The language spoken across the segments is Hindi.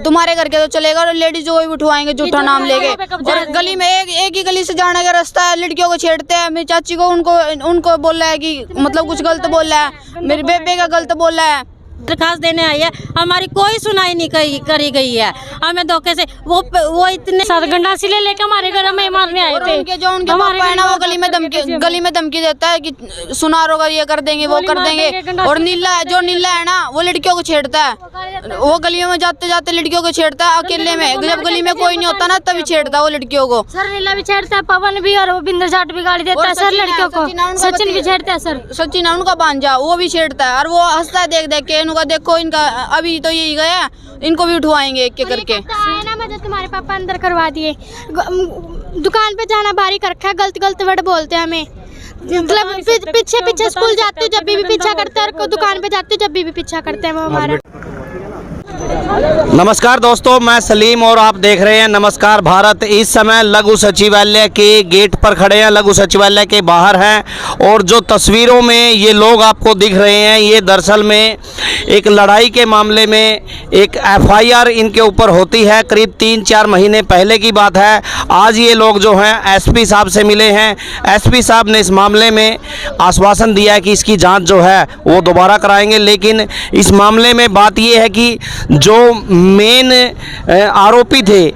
तुम्हारे घर के तो चलेगा और लेडीज को भी उठवाएंगे झूठा नाम लेके। और गली में एक ही गली से जाने का रास्ता है, लड़कियों को छेड़ते हैं। मेरी चाची को उनको बोल रहा है कि मतलब कुछ गलत बोल रहा है, मेरे बेबे का गलत बोल रहा है। दरखास्त देने आई है, हमारी कोई सुनाई नहीं करी गई है। हमें धोखे से वो इतने गंडासी ले लेके हमारे घर में मारने आए थे। उनके पापा है ना, वो गली में धमकी देता है कि सुनारों का ये कर देंगे वो कर देंगे। और नीला है ना, वो लड़कियों को छेड़ता है। वो गलियों में जाते जाते लड़कियों को छेड़ता है अकेले में, जब गली में कोई नहीं होता ना तभी छेड़ता है वो लड़कियों को। सर नीला भी छेड़ता है, पवन भी, और वो बिंदर जाट भी गाली देता है सर लड़कियों को। सचिन भी छेड़ता है सर, सचिन है उनका भांजा, वो भी छेड़ता है। और वो हंसता है देख देख के, इनका देखो इनका अभी तो यही गया, इनको भी उठवाएंगे एक एक करके। ना मतलब तुम्हारे पापा अंदर करवा दिए, दुकान पे जाना बारी कर रखा है, गलत वर्ड बोलते हैं हमें। मतलब पीछे स्कूल जाते हो जब भी पीछा करते हैं, और दुकान पे जाते हो जब भी पीछा करते हैं वो हमारा। नमस्कार दोस्तों, मैं सलीम और आप देख रहे हैं नमस्कार भारत। इस समय लघु सचिवालय के गेट पर खड़े हैं, लघु सचिवालय के बाहर हैं। और जो तस्वीरों में ये लोग आपको दिख रहे हैं, ये दरअसल में एक लड़ाई के मामले में एक FIR इनके ऊपर होती है। करीब 3-4 महीने पहले की बात है। आज ये लोग जो हैं SP साहब से मिले हैं। SP साहब ने इस मामले में आश्वासन दिया है कि इसकी जाँच जो है वो दोबारा कराएंगे। लेकिन इस मामले में बात ये है कि जो मेन आरोपी थे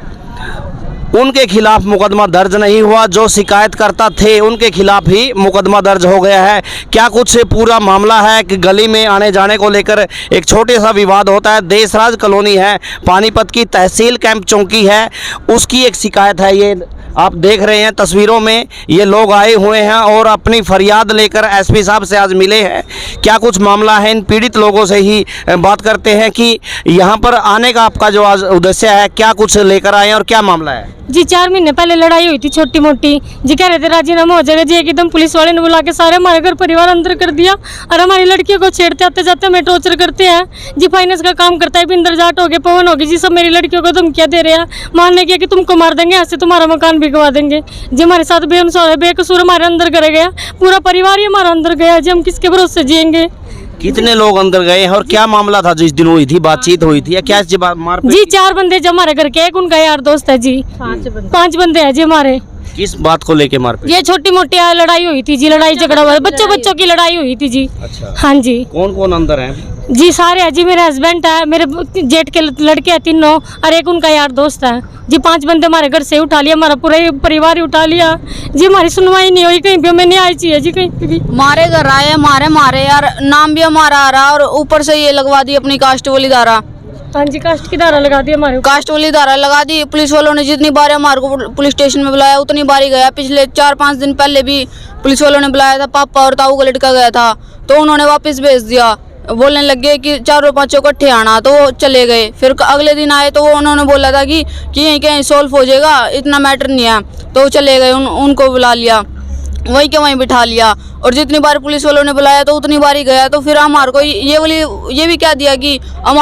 उनके खिलाफ मुकदमा दर्ज नहीं हुआ, जो शिकायतकर्ता थे उनके खिलाफ ही मुकदमा दर्ज हो गया है। क्या कुछ पूरा मामला है कि गली में आने जाने को लेकर एक छोटे सा विवाद होता है। देशराज कॉलोनी है, पानीपत की तहसील कैंप चौकी है, उसकी एक शिकायत है। ये आप देख रहे हैं तस्वीरों में, ये लोग आए हुए हैं और अपनी फरियाद लेकर SP साहब से आज मिले हैं। क्या कुछ मामला है, इन पीड़ित लोगों से ही बात करते हैं कि यहाँ पर आने का आपका जो आज उद्देश्य है, क्या कुछ लेकर आए हैं और क्या मामला है। जी 4 महीने पहले लड़ाई हुई थी छोटी मोटी, जी कह रहे थे राजीनामा हो जाएगा जी, एकदम पुलिस वाले ने बुला के सारे हमारे घर परिवार अंदर कर दिया और हमारी लड़कियों को छेड़ते आते जाते हमें टॉर्चर करते हैं जी। फाइनेंस का काम करता है बिंदर जाट हो गए, पवन होगी जी, सब मेरी लड़कियों को धमकियां दे रहे हैं, मानने की कि तुमको मार देंगे, ऐसे तुम्हारा मकान भिगवा देंगे जी। हमारे साथ बेकसूर हमारे अंदर कर गया, पूरा परिवार ही हमारा अंदर गया जी। हम किसके भरोसे जिएंगे। कितने लोग अंदर गए हैं और क्या मामला था जिस दिन हुई थी बातचीत हुई थी या क्या मारपीट? जी 4 बंदे जो हमारे घर के, एक उनका यार दोस्त है जी। 5 बंदे हैं जी हमारे। किस बात को लेके मारपीट? ये छोटी मोटी लड़ाई हुई थी जी, लड़ाई झगड़ा हुआ, बच्चों की लड़ाई हुई थी जी। अच्छा। हाँ जी। कौन कौन अंदर है जी? सारे है जी, मेरे हस्बैंड है, मेरे जेठ के लड़के हैं 3 और एक उनका यार दोस्त है जी। 5 बंदे हमारे घर से उठा लिया, हमारा पूरा परिवार ही उठा लिया जी। हमारी सुनवाई नहीं हुई, कहीं पे हमें नहीं आई चाहिए जी, कहीं पे भी। मारे घर आए, मारे यार, नाम भी हमारा आ रहा और ऊपर से ये लगवा दी अपनी कास्ट वाली धारा। हाँ जी, कास्ट की धारा लगा दी, हमारे कास्ट वाली धारा लगा दी। पुलिस वालों ने जितनी बार हमारे को पुलिस स्टेशन में बुलाया उतनी बार ही गया। पिछले 4-5 दिन पहले भी पुलिस वालों ने बुलाया था, पापा और ताऊ का लड़का गया था तो उन्होंने वापस भेज दिया। बोलने लगे कि 4-5 इकट्ठे आना, तो वो चले गए। फिर अगले दिन आए तो वो उन्होंने बोला था कि यहीं कहीं सॉल्व हो जाएगा, इतना मैटर नहीं है, तो चले गए। उनको बुला लिया, वहीं के वहीं बिठा लिया। और जितनी बार पुलिस वालों ने बुलाया तो उतनी बार ही गया। तो फिर हमारे को ये भी क्या दिया कि हम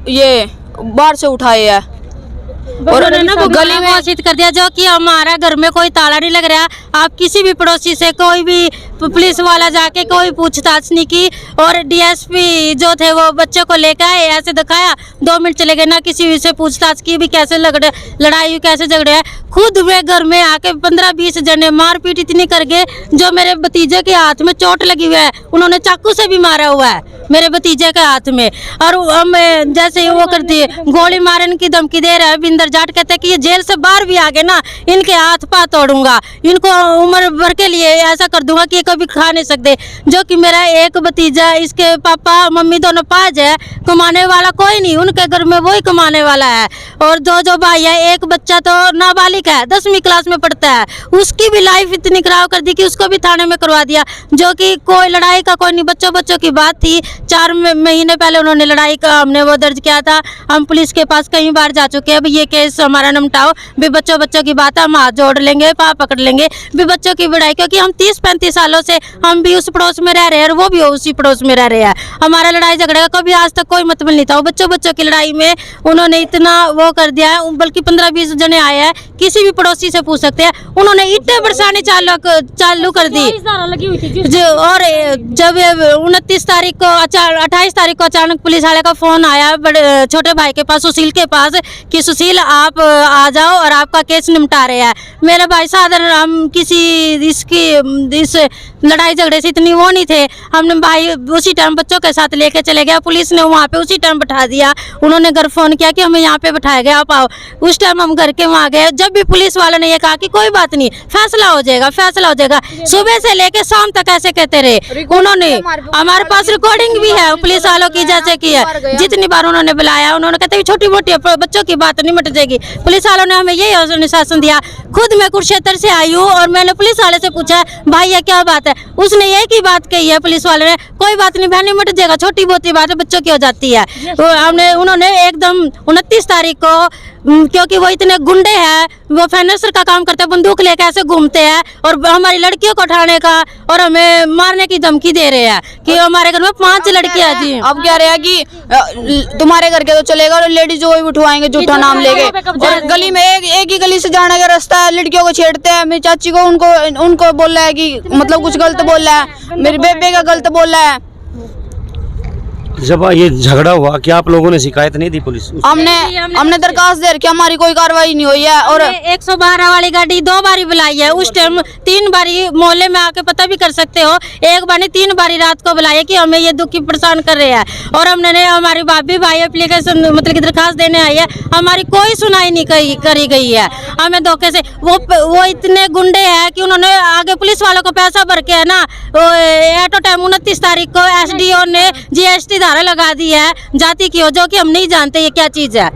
ये बाहर से उठाए है और गली में घोषित कर दिया, जो कि हमारा घर में कोई ताला नहीं लग रहा। आप किसी भी पड़ोसी से कोई भी पुलिस वाला जाके कोई पूछताछ नहीं की। और DSP जो थे वो बच्चों को लेकर आए, ऐसे दिखाया, 2 मिनट चले गए, ना किसी से पूछताछ की भी कैसे लड़ाई हुई, कैसे झगड़े है। खुद वे घर में आके 15-20 जने मारपीट इतनी कर गए, जो मेरे भतीजे के हाथ में चोट लगी हुई है, उन्होंने चाकू से भी मारा हुआ है मेरे भतीजे के हाथ में। और हम जैसे वो करती है, गोली मारने की धमकी दे रहा है बिंदर जाट। कहते हैं कि ये जेल से बाहर भी आ गए ना, इनके हाथ पाँव तोड़ूंगा, इनको उम्र भर के लिए ऐसा कर दूंगा कि ये कभी खा नहीं सकते। जो कि मेरा एक भतीजा, इसके पापा मम्मी दोनों 5 है, कमाने वाला कोई नहीं, उनके घर में वही कमाने वाला है। और 2 जो भाई है, एक बच्चा तो नाबालिग है, 10वीं क्लास में पढ़ता है, उसकी भी लाइफ इतनी खराब कर दी कि उसको भी थाने में करवा दिया। जो कि कोई लड़ाई का कोई नहीं, बच्चों की बात थी। 4 महीने पहले उन्होंने लड़ाई का हमने वो दर्ज किया था। हम पुलिस के पास कई बार जा चुके हैं, ये केस हमारा निपटाओ भी, बच्चों की बात है, हम हाथ जोड़ लेंगे, पाँव पकड़ लेंगे भी, बच्चों की बढ़ाई। क्योंकि हम 30-35 सालों से हम भी उस पड़ोस में रह रहे हैं और वो भी उसी पड़ोस में रह रहे हैं। हमारा लड़ाई झगड़े का कभी आज तक कोई मतलब नहीं था। बच्चों की लड़ाई में उन्होंने इतना वो कर दिया है, बल्कि 15-20 जने आए हैं किसी भी पड़ोसी से पूछ सकते हैं। उन्होंने इतने बरसाने चालू कर दी जो, और जब 29 तारीख को 28 तारीख को अचानक पुलिस वाले का फोन आया बड़े छोटे भाई के पास, सुशील के पास, कि सुशील आप आ जाओ और आपका केस निपटा रहे हैं। मेरे भाई साधारण, हम किसी इस लड़ाई झगड़े से इतनी वो नहीं थे। हमने भाई उसी टाइम बच्चों के साथ लेके चले गया, पुलिस ने वहाँ पे उसी टाइम बैठा दिया। उन्होंने घर फोन किया कि हमें यहाँ पे बैठाया गया, आप आओ। उस टाइम हम घर के वहाँ गए। जब भी पुलिस वालों ने ये कहा कि कोई बात नहीं, फैसला हो जाएगा, फैसला हो जाएगा, सुबह से लेके शाम तक ऐसे कहते रहे। उन्होंने, हमारे पास रिकॉर्डिंग भी है पुलिस वालों की, जैसे की है जितनी बार उन्होंने बुलाया, उन्होंने कहते छोटी मोटी बच्चों की बात नहीं मिट जाएगी। पुलिस वालों ने हमें यही अनुशासन दिया। खुद मैं कुरुक्षेत्र से आई हूँ और मैंने पुलिस वाले से पूछा भाई ये क्या बात है, उसने एक ही बात कही है पुलिस वाले ने, कोई बात नहीं बहन, मिट जाएगा, छोटी बहुत बात है, बच्चों की हो जाती है। तो उन्होंने एकदम 29 तारीख को, क्योंकि वो इतने गुंडे हैं, वो फाइनेंसर का काम करते हैं, बंदूक लेकर ऐसे घूमते हैं और हमारी लड़कियों को उठाने का और हमें मारने की धमकी दे रहे हैं कि हमारे घर में 5 लड़कियां जी। अब कह रहे हैं कि तुम्हारे घर के तो चलेगा और लेडीज वो भी उठवाएंगे झूठा नाम लेके। और गली में एक ही गली से जाने का रास्ता है, लड़कियों को छेड़ते हैं। मेरी चाची को उनको बोल रहा है कि मतलब कुछ गलत बोल रहा है, मेरे बेबे का गलत बोल रहा है। जब ये झगड़ा हुआ, क्या आप लोगों ने शिकायत नहीं दी पुलिस? हमने दरखास्त दे रखी, हमारी कोई कार्रवाई नहीं हुई है। और 112 वाली गाड़ी 2 बारी बुलाई है, उस टाइम 3 बारी मोहल्ले में आके पता भी कर सकते हो, एक बार नहीं 3 बारी रात को बुलाई है कि हमें ये दुखी परेशान कर रहे हैं। और हमने हमारी भाभी भाई एप्लीकेशन मतलब की दरखास्त देने आई है, हमारी कोई सुनाई नहीं करी गई है। हमें धोखे से वो इतने गुंडे हैं कि उन्होंने आगे पुलिस वालों को पैसा भर के है ना, एट ओ टाइम 29 तारीख को SDO ने GST धारा लगा दी है जाति की, हो जो कि हम नहीं जानते ये क्या चीज है।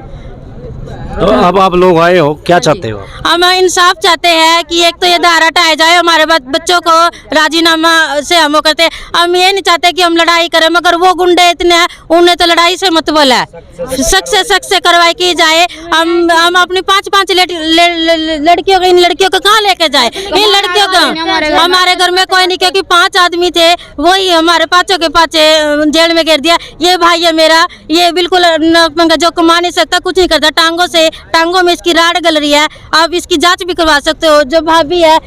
तो अब आप लोग आए हो, क्या चाहते हो? हम इंसाफ चाहते हैं कि एक तो ये धारा हटाया जाए, हमारे बच्चों को राजीनामा से हम करते हैं। हम ये नहीं चाहते कि हम लड़ाई करें, मगर वो गुंडे इतने हैं, उन्हें तो लड़ाई से मतलब है, सख्त से कार्रवाई की जाए। हम अपनी 5 लड़कियों को, इन लड़कियों को कहाँ लेके जाए? इन लड़कियों को हमारे घर में कोई नहीं, क्योंकि 5 आदमी थे, वही हमारे 5 के 5 जेल में घेर दिया। ये भाई है मेरा, ये बिल्कुल जो कमा नहीं सकता, कुछ नहीं करता, टांगों में इसकी राड गल रही है। आप इसकी जांच भी करवा सकते हो। जो भाभी है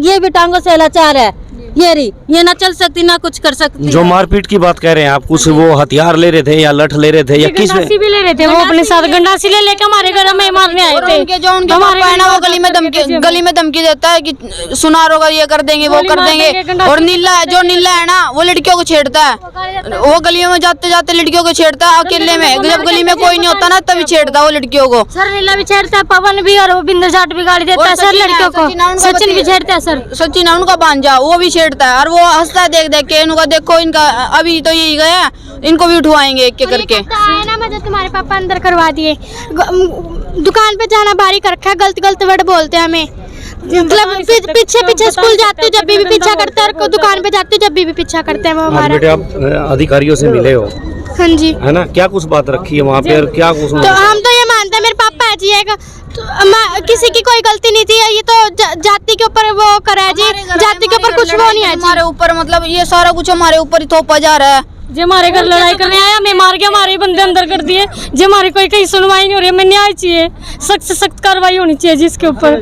ये भी टांगों से लाचार है, ये ना चल सकती ना कुछ कर सकती। जो मारपीट की बात कह रहे हैं आप, कुछ वो हथियार ले रहे थे या लठ ले रहे थे या किस में? भी ले रहे थे, वो अपने साथ गंडासी ले लेके हमारे घर में मारने आए थे। जो उनके पापा है ना, वो गली में धमकी देता है कि सुनार होगा, ये कर देंगे, वो कर देंगे। और नीला है ना, वो लड़कियों को छेड़ता है, वो गलियों में जाते जाते लड़कियों को छेड़ता है अकेले में। जब गली में कोई नहीं होता ना तभी छेड़ता है वो लड़कियों को। सर नीला भी छेड़ता है, पवन भी, और वो बिंदु जाट भी गाली देता है सर लड़कियों को। सचिन भी छेड़ता है सर, सचिन है उनका भांजा, वो भी छेड़ता है। और वो हंसता है देख के, इनका देखो, इनका अभी तो यही गया, इनको भी उठवाएंगे एक करके। ना मुझे तुम्हारे पापा अंदर करवा दिए, दुकान पे जाना बारी कर रखा है, गलत वर्ड बोलते हैं हमें। मतलब पीछे स्कूल जाती हूँ जब भी पीछा करते हैं, और दुकान पे जाती हूँ जब भी पीछा करते हैं वो हमारा। बेटे आप अधिकारियों से मिले हो? हाँ जी। है ना, क्या कुछ बात रखी है वहाँ पे और क्या कुछ? तो हम तो ये मानते हैं मेरे पापा है जी, तो किसी की कोई गलती नहीं थी, ये तो जाति के ऊपर वो करा है जी, जाति के ऊपर कुछ वो नहीं है हमारे ऊपर, मतलब ये सारा कुछ हमारे ऊपर ही थोपा जा रहा है। जो हमारे घर लड़ाई करने आया, हमें मार के हमारे बंदे अंदर कर दिए। जो हमारी कोई कहीं सुनवाई नहीं हो रही है, हमें न्याय चाहिए, सख्त से सख्त कार्रवाई होनी चाहिए जिसके ऊपर।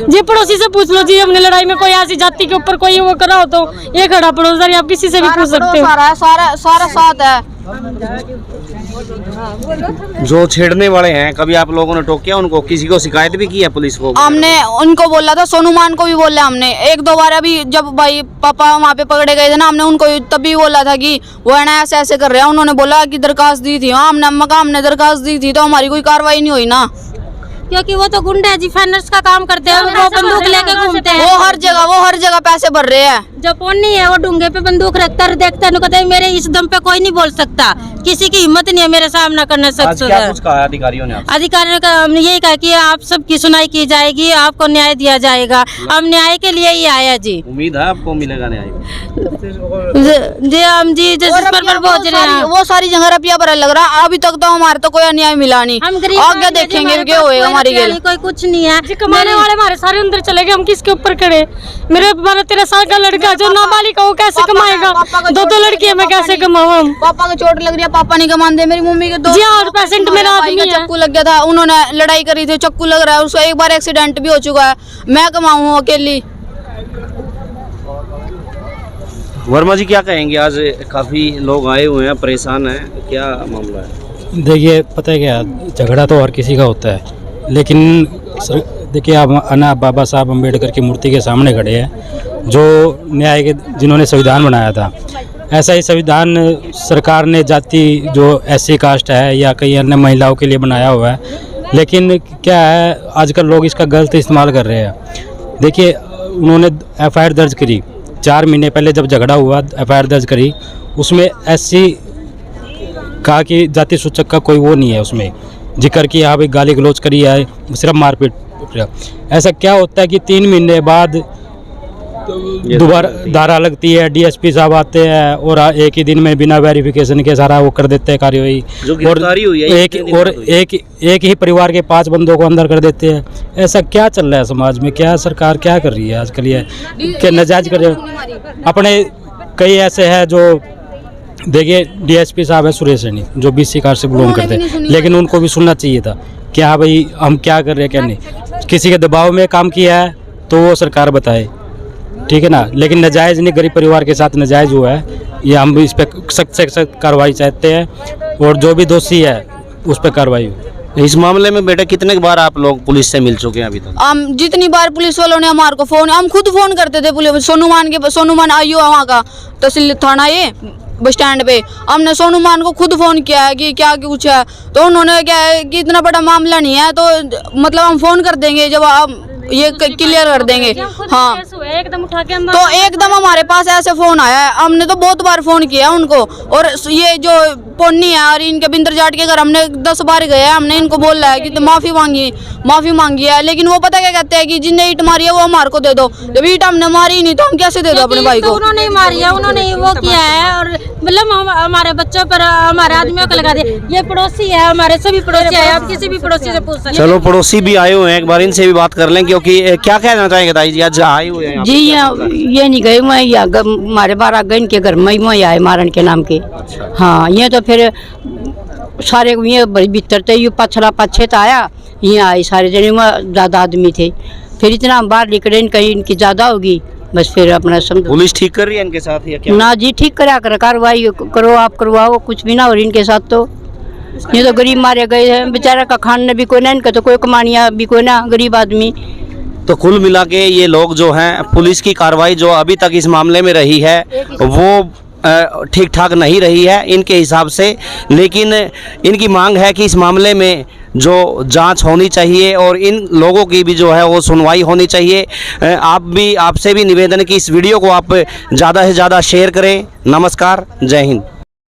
जी पड़ोसी से पूछ लो जी, हमने लड़ाई में कोई ऐसी जाति के ऊपर कोई वो करा हो तो ये खड़ा पड़ोसदार, आप किसी से भी पूछ सकते हो। सारा साथ है। जो छेड़ने वाले हैं, कभी आप लोगों ने टोकिया उनको? किसी को शिकायत भी की है पुलिस को? हमने उनको बोला था, सोनूमान को भी बोला हमने 1-2 बार। अभी जब भाई पापा वहाँ पे पकड़े गए थे ना, हमने उनको तभी बोला था कि वो है ना ऐसे कर रहे हैं। उन्होंने बोला कि दरखास्त दी थी। हाँ, हमने दरखास्त दी थी, तो हमारी कोई कार्रवाई नहीं हुई ना, क्योंकि वो तो गुंडे जी फाइनेंस का काम करते हैं, वो बंदूक लेके घूमते हैं। वो हर जगह पैसे भर रहे हैं। जो पोनी है वो डूंगे पे बंदूक रखता है, देखता है, कहते हैं मेरे इस दम पे कोई नहीं बोल सकता, किसी की हिम्मत नहीं है मेरे सामना करने सकता। क्या कुछ कहा अधिकारियों ने? अधिकारियों का हमने यही कहा कि आप सबकी सुनाई की जाएगी, आपको न्याय दिया जाएगा। हम न्याय के लिए ही आया जी। उम्मीद है आपको मिलेगा न्याय? जी हम जी जिस पर पहुंच रहे हैं, वो सारी जगह रुपया भरा लग रहा है। अभी तक तो हमारे तो कोई न्याय मिला नहीं। हम गरीब आगे देखेंगे क्या होएगा हमारी गेल। कोई कुछ नहीं है, कमाने वाले हमारे सारे अंदर चले गए, हम किसके ऊपर खड़े? मेरे 12-13 साल का लड़का जो नाबालिग, वो कैसे कमाएगा? 2 लड़की मैं कैसे कमाऊँ? पापा को चोट लग रही है, पापा नहीं कमान दे, मेरी मम्मी के दो जी हाँ, और पेशेंट मेरा भाई आदमी का है। चक्कू लग गया था, उन्होंने लड़ाई करी थी, चक्कू लग रहा है उसको, एक बार एक्सीडेंट भी हो चुका है, मैं कमाऊँ हूँ अकेली। वर्मा जी क्या कहेंगे, आज काफ़ी लोग आए हुए हैं, परेशान हैं, क्या मामला है? देखिए पता है क्या, झगड़ा तो हर किसी का होता है, लेकिन देखिए आप अन्ना बाबा साहब अम्बेडकर की मूर्ति के सामने खड़े हैं, जो न्याय के जिन्होंने संविधान बनाया था। ऐसा ही संविधान सरकार ने जाति जो SC कास्ट है या कई अन्य महिलाओं के लिए बनाया हुआ है, लेकिन क्या है आजकल लोग इसका गलत इस्तेमाल कर रहे हैं। देखिए उन्होंने FIR दर्ज करी 4 महीने पहले, जब झगड़ा हुआ FIR दर्ज करी, उसमें SC कहा कि जाति सूचक का कोई वो नहीं है, उसमें जिक्र किया भाई गाली गलौज करी है, सिर्फ मारपीट। ऐसा क्या होता है कि 3 महीने बाद दोबारा धारा लगती है, DSP साहब आते हैं और एक ही दिन में बिना वेरिफिकेशन के सारा वो कर देते हैं कार्यवाही, और एक ही परिवार के 5 बंदों को अंदर कर देते हैं। ऐसा क्या चल रहा है समाज में, क्या सरकार क्या कर रही है आजकल, ये क्या नजायज कर रहे हैं अपने। कई ऐसे हैं जो देखिए DSP साहब है सुरेश सैनी, जो BC कास्ट से बिलोंग करते हैं, लेकिन उनको भी सुनना चाहिए था क्या भाई हम क्या कर रहे हैं क्या नहीं। किसी के दबाव में काम किया है तो वो सरकार बताए, ठीक है ना, लेकिन नजायज़ नहीं, गरीब परिवार के साथ नजायज़ हुआ है, ये हम इस पर सख्त से सख्त कार्रवाई चाहते हैं, और जो भी दोषी है उस पर कार्रवाई हो। इस मामले में बेटा कितने बार आप लोग पुलिस से मिल चुके हैं अभी तक? हम जितनी बार पुलिस वालों ने हमारे को फोन, हम खुद फोन करते थे पुलिस, सोनूमान आयु है वहाँ का तहसील थाना, ये बस स्टैंड पे हमने सोनूमान को खुद फोन किया है कि क्या कुछ है, तो उन्होंने क्या है कि इतना बड़ा मामला नहीं है, तो मतलब हम फोन कर देंगे जब आप ये क्लियर कर देंगे। हाँ, एकदम उठा के अंदर तो एकदम हमारे पास ऐसे फोन आया है, हमने तो बहुत बार फोन किया उनको, और ये जो पोन्नी है और इनके बिंदर जाट के घर हमने 10 बार गए, हमने इनको बोला है कि माफ़ी मांगी है, लेकिन वो पता क्या कहते हैं कि जिनने ईंट मारी है वो हमारे को दे दो। जब ईंट हमने मारी नहीं तो हम कैसे दे दो अपने भाई को? उन्होंने ही मारी है, उन्होंने ही वो किया है, और मतलब हमारे बच्चों पर हमारे आदमियों को लगा दिया। ये पड़ोसी है, हमारे सभी पड़ोसी है, आप किसी भी पड़ोसी से पूछ सकते हैं। चलो पड़ोसी भी आए हुए हैं, एक बार इनसे भी बात कर लें, क्योंकि क्या कहना चाहेंगे ताई जी, आज आए हुए हैं? जी ये नहीं गए, मैं हमारे 12 गन के घर में ही आए मारन के नाम के। हाँ, ये तो फिर सारे ये भीतर थे, ये पछे तो आया, ये आए सारे जने में ज़्यादा आदमी थे, फिर इतना हम बाहर निकले, कहीं इनकी ज़्यादा होगी, बस फिर अपना समझो। पुलिस ठीक कर रही है इनके साथ या क्या? ना जी, ठीक करा कर कार्रवाई करो, आप करवाओ, कुछ भी ना हो इनके साथ। तो ये तो गरीब मारे गए हैं, बेचारा का खाना भी कोई ना, इनका तो कोई कमानिया भी कोई ना, गरीब आदमी। तो कुल मिला के ये लोग जो हैं, पुलिस की कार्रवाई जो अभी तक इस मामले में रही है वो ठीक ठाक नहीं रही है इनके हिसाब से, लेकिन इनकी मांग है कि इस मामले में जो जांच होनी चाहिए और इन लोगों की भी जो है वो सुनवाई होनी चाहिए। आपसे भी निवेदन है कि इस वीडियो को आप ज़्यादा से ज़्यादा शेयर करें। नमस्कार, जय हिंद।